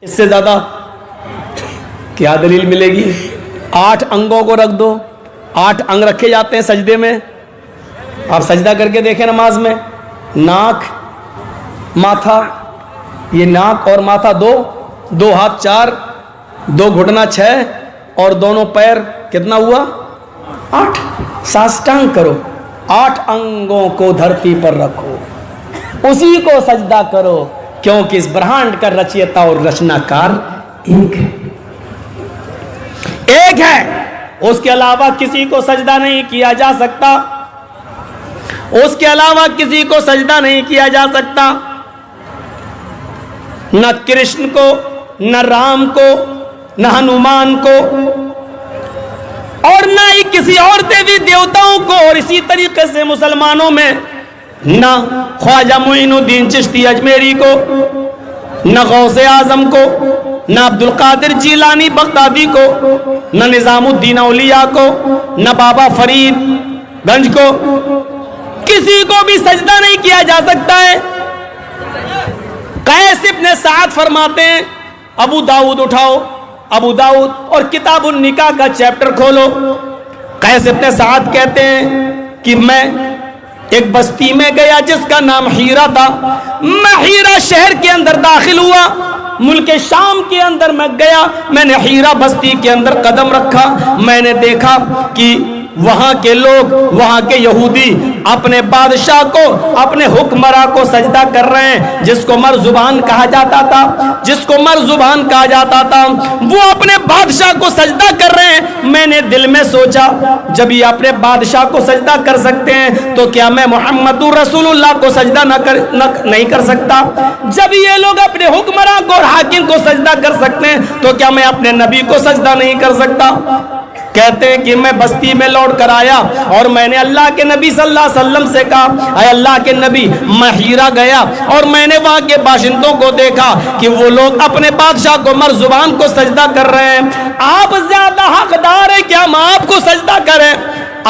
اس سے زیادہ کیا دلیل ملے گی؟ 8 انگوں کو رکھ دو. 8 انگ رکھے جاتے ہیں سجدے میں. آپ سجدہ کر کے دیکھیں نماز میں. ناک، ماتھا، یہ ناک اور ماتھا 2 ہاتھ 4، 2 گھٹنا 6 اور دونوں پیر کتنا ہوا؟ 8. ساشٹانگ کرو. 8 انگوں کو دھرتی پر رکھو، اسی کو سجدہ کرو، کیونکہ اس برہانڈ کا رچیتا اور رچنا کار ایک ہے. اس کے علاوہ کسی کو سجدہ نہیں کیا جا سکتا. اس کے علاوہ کسی کو سجدہ نہیں کیا جا سکتا. نہ کرشن کو، نہ رام کو، نہ ہنومان کو، اور نہ ہی کسی اور دیوی دیوتاؤں کو. اور اسی طریقے سے مسلمانوں میں نہ خواجہ معین الدین چشتی اجمیری کو، نہ غوث اعظم کو، نہ عبد القادر جیلانی بغدادی کو، نہ نظام الدین اولیاء کو، نہ بابا فرید گنج کو، کسی کو بھی سجدہ نہیں کیا جا سکتا ہے. قیس ابن سعد فرماتے ہیں، ابو داؤد اٹھاؤ، ابو داؤد اور کتاب النکاح کا چیپٹر کھولو. قیس ابن سعد کہتے ہیں کہ میں ایک بستی میں گیا جس کا نام ہیرا تھا. میں ہیرا شہر کے اندر داخل ہوا، ملک شام کے اندر میں گیا. میں نے ہیرا بستی کے اندر قدم رکھا. میں نے دیکھا کہ وہاں کے لوگ، وہاں کے یہودی اپنے بادشاہ کو، اپنے حکمراں کو سجدہ کر رہے ہیں، جس کو مرزبان کہا جاتا تھا، جس کو مرزبان کہا جاتا تھا، وہ اپنے بادشاہ کو سجدہ کر رہے ہیں. میں نے دل میں سوچا، جب یہ اپنے بادشاہ کو سجدہ کر سکتے ہیں تو کیا میں محمد رسول اللہ کو سجدہ نہیں کر سکتا؟ جب یہ لوگ اپنے حکمراں کو اور حاکم کو سجدہ کر سکتے ہیں تو کیا میں اپنے نبی کو سجدہ نہیں کر سکتا؟ کہتے ہیں کہ میں بستی میں لوٹ کر آیا اور میں نے اللہ کے نبی صلی اللہ علیہ وسلم سے کہا، اے اللہ کے نبی، میں ہیرا گیا اور میں نے وہاں کے باشندوں کو دیکھا کہ وہ لوگ اپنے بادشاہ کو، مرزبان کو سجدہ کر رہے ہیں. آپ زیادہ حقدار ہیں کہ ہم آپ کو سجدہ کریں.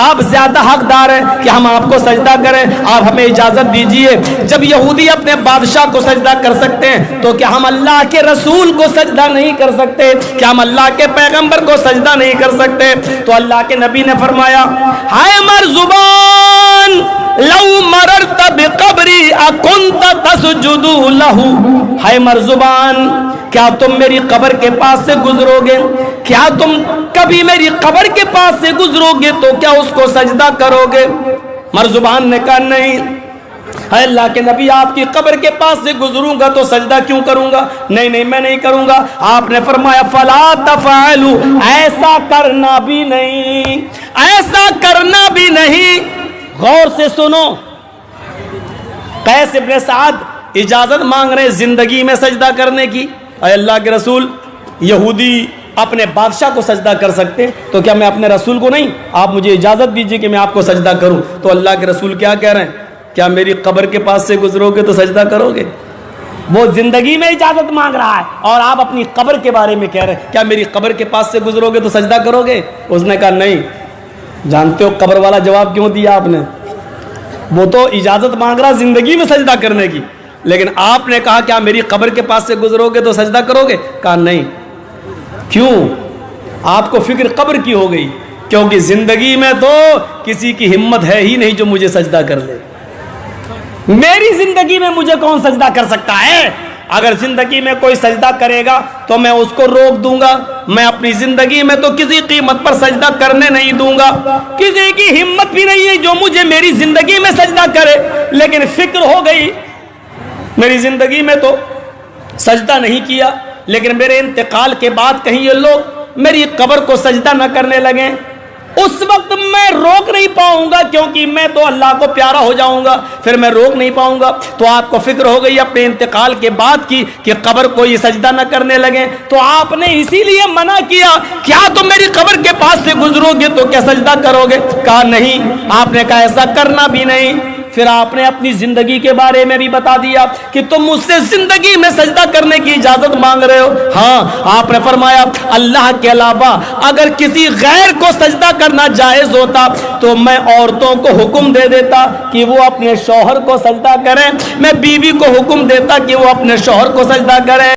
آپ زیادہ حقدار ہیں کہ ہم آپ کو سجدہ کریں. آپ ہمیں اجازت دیجئے، جب یہودی اپنے بادشاہ کو سجدہ کر سکتے ہیں تو کیا ہم اللہ کے رسول کو سجدہ نہیں کر سکتے؟ کیا ہم اللہ کے پیغمبر کو سجدہ نہیں کر سکتے؟ تو اللہ کے نبی نے فرمایا، ہائے مرزبان، لو مررت بقبری اکنت تسجد لہ. ہائے مرزبان، کیا تم میری قبر کے پاس سے گزرو گے؟ کیا تم کبھی میری قبر کے پاس سے گزرو گے تو کیا اس کو سجدہ کرو گے؟ مرزبان نے کہا نہیں. اے اللہ کے نبی، آپ کی قبر کے پاس سے گزروں گا تو سجدہ کیوں کروں گا؟ نہیں میں نہیں کروں گا. آپ نے فرمایا، فلا تفعلوا، ایسا کرنا بھی نہیں، ایسا کرنا بھی نہیں. غور سے سنو، قیس ابن سعد اجازت مانگ رہے زندگی میں سجدہ کرنے کی. اے اللہ کے رسول، یہودی اپنے بادشاہ کو سجدہ کر سکتے تو کیا میں اپنے رسول کو نہیں؟ آپ مجھے اجازت دیجئے کہ میں آپ کو سجدہ کروں. تو اللہ کے رسول کیا کہہ رہے ہیں؟ کیا میری قبر کے پاس سے گزرو گے تو سجدہ کرو گے؟ وہ زندگی میں اجازت مانگ رہا ہے اور آپ اپنی قبر کے بارے میں کہہ رہے ہیں کیا میری قبر کے پاس سے گزرو گے تو سجدہ کرو گے؟ اس نے کہا نہیں. جانتے ہو قبر والا جواب کیوں دیا آپ نے؟ وہ تو اجازت مانگ رہا زندگی میں سجدہ کرنے کی، لیکن آپ نے کہا کیا میری قبر کے پاس سے گزرو گے تو سجدہ کرو گے؟ کہا نہیں. کیوں؟ آپ کو فکر قبر کی ہو گئی، کیونکہ زندگی میں تو کسی کی ہمت ہے ہی نہیں جو مجھے سجدہ کر لے. میری زندگی میں مجھے کون سجدہ کر سکتا ہے؟ اگر زندگی میں کوئی سجدہ کرے گا تو میں اس کو روک دوں گا. میں اپنی زندگی میں تو کسی قیمت پر سجدہ کرنے نہیں دوں گا. کسی کی ہمت بھی نہیں ہے جو مجھے میری زندگی میں سجدہ کرے. لیکن فکر ہو گئی، میری زندگی میں تو سجدہ نہیں کیا، لیکن میرے انتقال کے بعد کہیں یہ لوگ میری قبر کو سجدہ نہ کرنے لگیں، اس وقت میں روک نہیں پاؤں گا، کیونکہ میں تو اللہ کو پیارا ہو جاؤں گا، پھر میں روک نہیں پاؤں گا. تو آپ کو فکر ہو گئی اپنے انتقال کے بعد کی کہ قبر کو یہ سجدہ نہ کرنے لگیں، تو آپ نے اسی لیے منع کیا، کیا تم میری قبر کے پاس سے گزرو گے تو کیا سجدہ کرو گے؟ کہا نہیں. آپ نے کہا ایسا کرنا بھی نہیں. پھر آپ نے اپنی زندگی کے بارے میں بھی بتا دیا کہ تم مجھ سے زندگی میں سجدہ کرنے کی اجازت مانگ رہے ہو. ہاں، آپ نے فرمایا اللہ کے علاوہ اگر کسی غیر کو سجدہ کرنا جائز ہوتا تو میں عورتوں کو حکم دے دیتا کہ وہ اپنے شوہر کو سجدہ کریں، میں بیوی کو حکم دیتا کہ وہ اپنے شوہر کو سجدہ کریں.